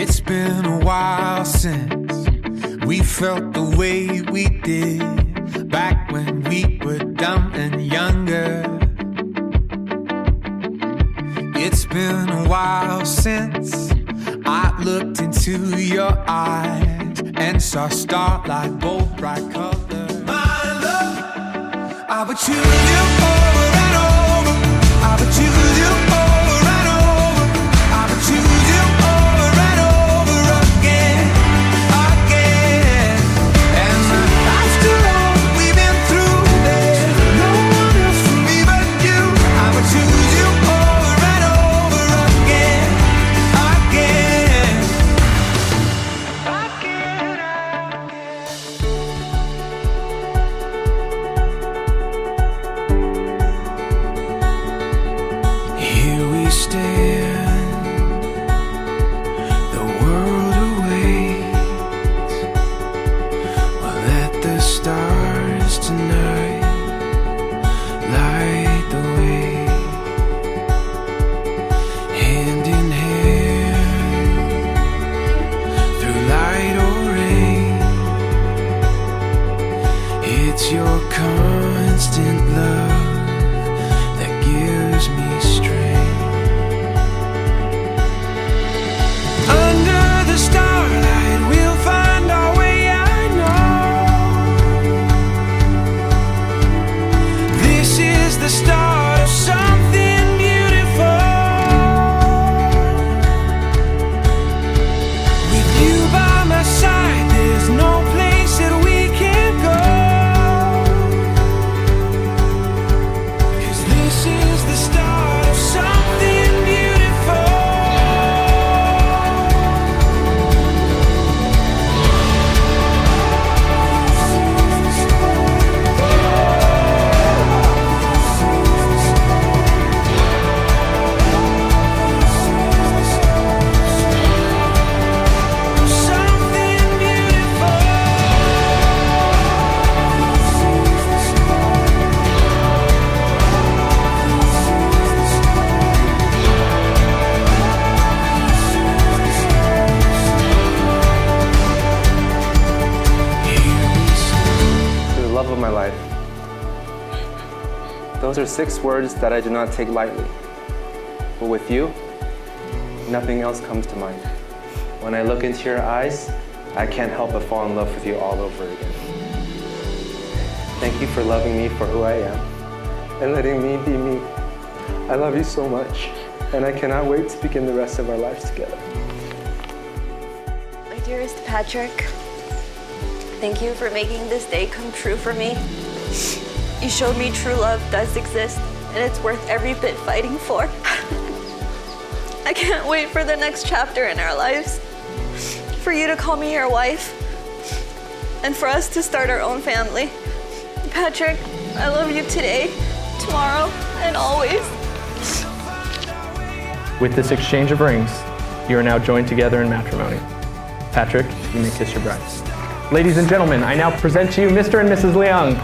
It's been a while since we felt the way we did back when we were dumb and younger. It's been a while since I looked into your eyes and saw starlight, bold bright colors. My love, I would choose you over and over. I would choose you over and over. I would choose you over and over again, again. And the life's too long, we've been through. There's no one else for me but you. I would choose you over and over again, again, again. Here we stand, the world awaits. We'll let the stars tonight light the way. Hand in hand, through light or rain. It's your constant love that gives me strength. Under the starlight, we'll find our way, I know. This is the start of something beautiful. With you by my side, there's no place that we can't go. 'Cause this is the start of something beautiful. Something beautiful. For the love of my life. Those are 6 words that I do not take lightly. But with you, nothing else comes to mind. When I look into your eyes, I can't help but fall in love with you all over again. Thank you for loving me for who I am and letting me be me. I love you so much, and I cannot wait to begin the rest of our lives together. My dearest Patrick, thank you for making this day come true for me. You showed me true love does exist, and it's worth every bit fighting for. I can't wait for the next chapter in our lives, for you to call me your wife, and for us to start our own family. Patrick, I love you today, tomorrow, and always. With this exchange of rings, you are now joined together in matrimony. Patrick, you may kiss your bride. Ladies and gentlemen, I now present to you Mr. and Mrs. Leung.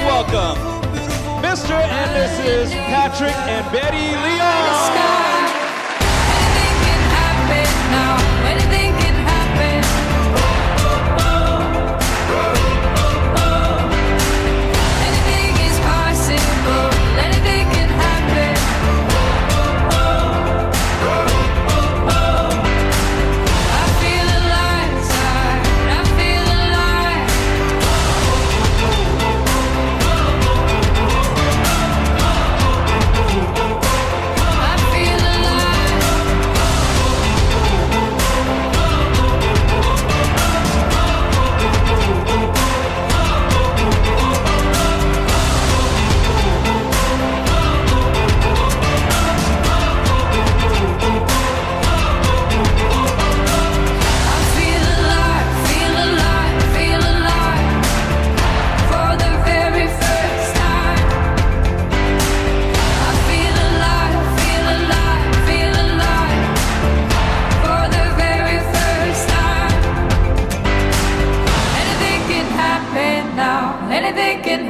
welcome Mr. and Mrs. Patrick and Betty Leung. Anything can happen now. Anything can happen. Anything is possible. Anything can happen. I feel alive inside. I feel alive. anything can